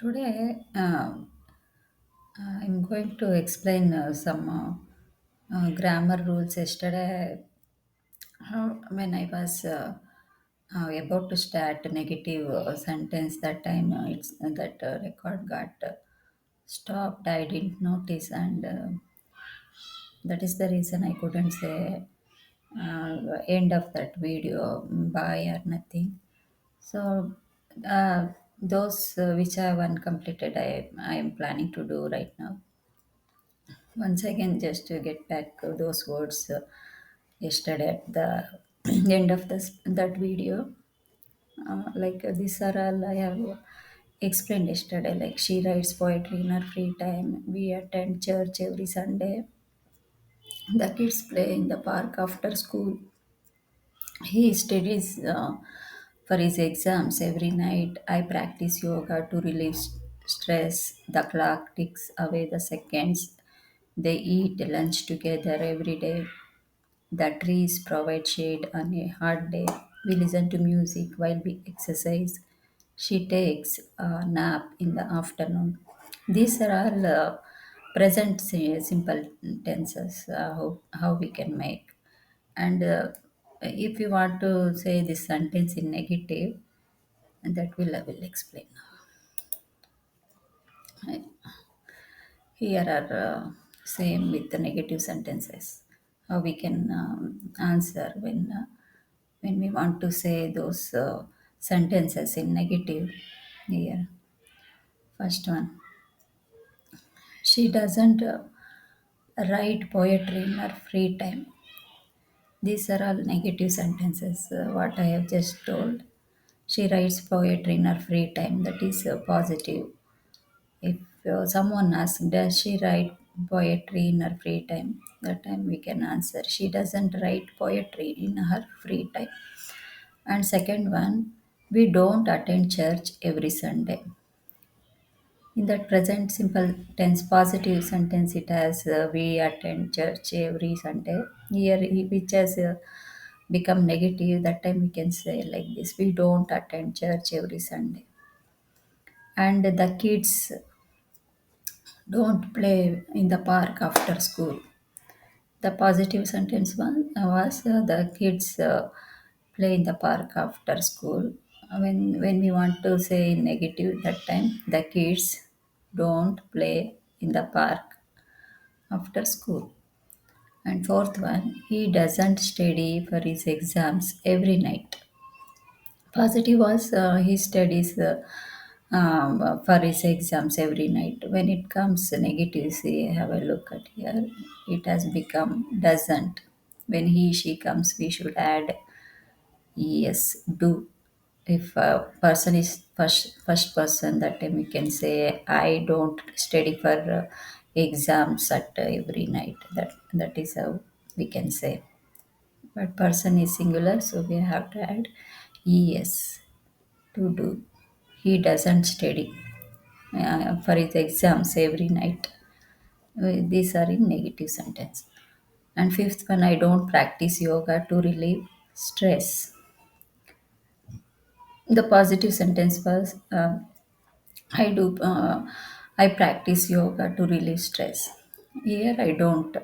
Today, I'm going to explain some grammar rules. Yesterday, when I was about to start a negative sentence, that time it's that record got stopped. I didn't notice, and that is the reason I couldn't say end of that video bye or nothing. So uh, those which I have uncompleted, I am planning to do right now. Once again, just to get back those words yesterday at the end of that video, these are all I have explained yesterday. Like she writes poetry in her free time. We attend church every Sunday. The kids play in the park after school. He studies for his exams every night. I practice yoga to relieve stress. The clock ticks away the seconds. They eat lunch together every day. The trees provide shade on a hot day. We listen to music while we exercise. She takes a nap in the afternoon. These are all present simple tenses, how we can make. And if you want to say this sentence in negative, that will I will explain. Here are same with the negative sentences. How we can answer when we want to say those sentences in negative. Here, first one. She doesn't write poetry in her free time. These are all negative sentences. What I have just told. She writes poetry in her free time. That is positive. If someone asks, does she write poetry in her free time? That time we can answer, she doesn't write poetry in her free time. And second one, we don't attend church every Sunday. In that present simple tense positive sentence, it has we attend church every Sunday. Here, which has become negative, that time we can say like this, we don't attend church every Sunday. And the kids don't play in the park after school. The positive sentence one was the kids play in the park after school. When we want to say negative, that time the kids don't play in the park after school. And fourth one, he doesn't study for his exams every night. Positive was he studies for his exams every night. When it comes negative, see, have a look at here. It has become doesn't. When he, she comes, we should add yes, do. If a person is first person, that time we can say I don't study for exams at every night. That is how we can say. But person is singular, so we have to add yes to do. He doesn't study for his exams every night. These are in negative sentence. And fifth one, I don't practice yoga to relieve stress. The positive sentence was I do. I practice yoga to relieve stress. Here I don't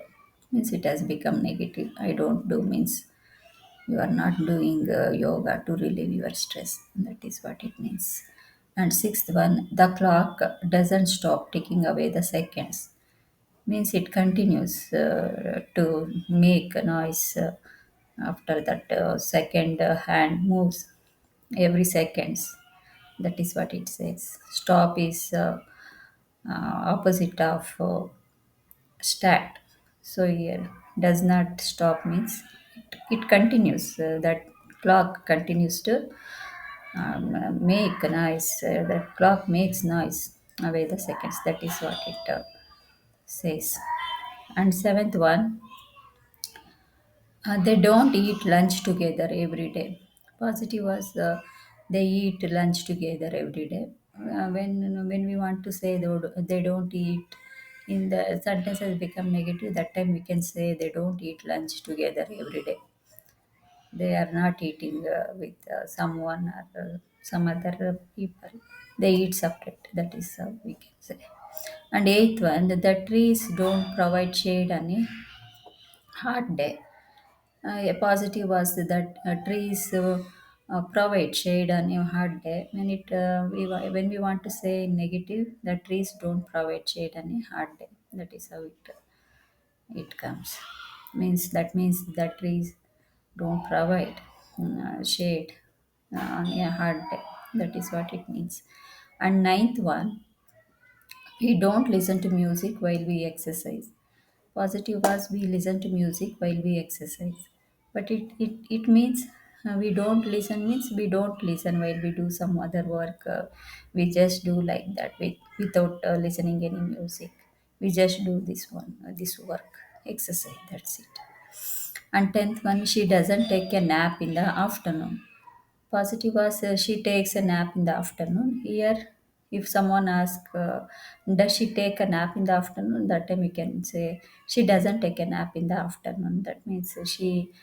means it has become negative. I don't do means you are not doing yoga to relieve your stress. That is what it means. And sixth one, the clock doesn't stop ticking away the seconds. Means it continues to make a noise after that second hand moves every seconds. That is what it says. Stop is opposite of stat. So here does not stop means it continues. That clock continues to make noise. That clock makes noise away the seconds. That is what it says. And seventh one, they don't eat lunch together every day. Positive was they eat lunch together every day. When we want to say they don't eat, in the sentence has become negative. That time we can say they don't eat lunch together every day. They are not eating with someone or some other people. They eat separate. That is how we can say. And eighth one, the trees don't provide shade on a hot day. A positive was that trees provide shade on a hot day. When we want to say negative, the trees don't provide shade on a hot day. That is how it comes. Means that trees don't provide shade on a hot day. That is what it means. And ninth one, we don't listen to music while we exercise. Positive was we listen to music while we exercise. But it means we don't listen means we don't listen while we do some other work. We just do like that without listening any music. We just do this work, exercise. That's it. And tenth one, she doesn't take a nap in the afternoon. Positive was she takes a nap in the afternoon. Here, if someone asks, does she take a nap in the afternoon? That time we can say she doesn't take a nap in the afternoon. That means she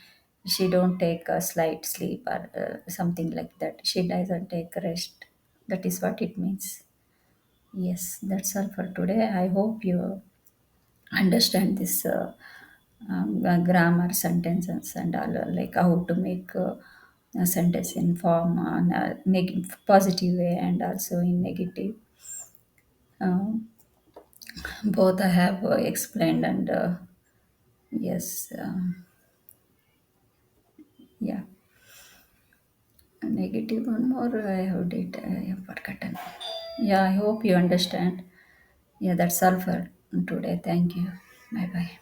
don't take a slight sleep or something like that. She doesn't take rest. That is what it means. Yes, that's all for today. I hope you understand this grammar sentences and all, like how to make a sentence in form on a positive way and also in negative. Um, Both I have explained and yes, yeah. Negative one more I have did I have forgotten. Yeah, I hope you understand. Yeah, that's all for today. Thank you. Bye bye.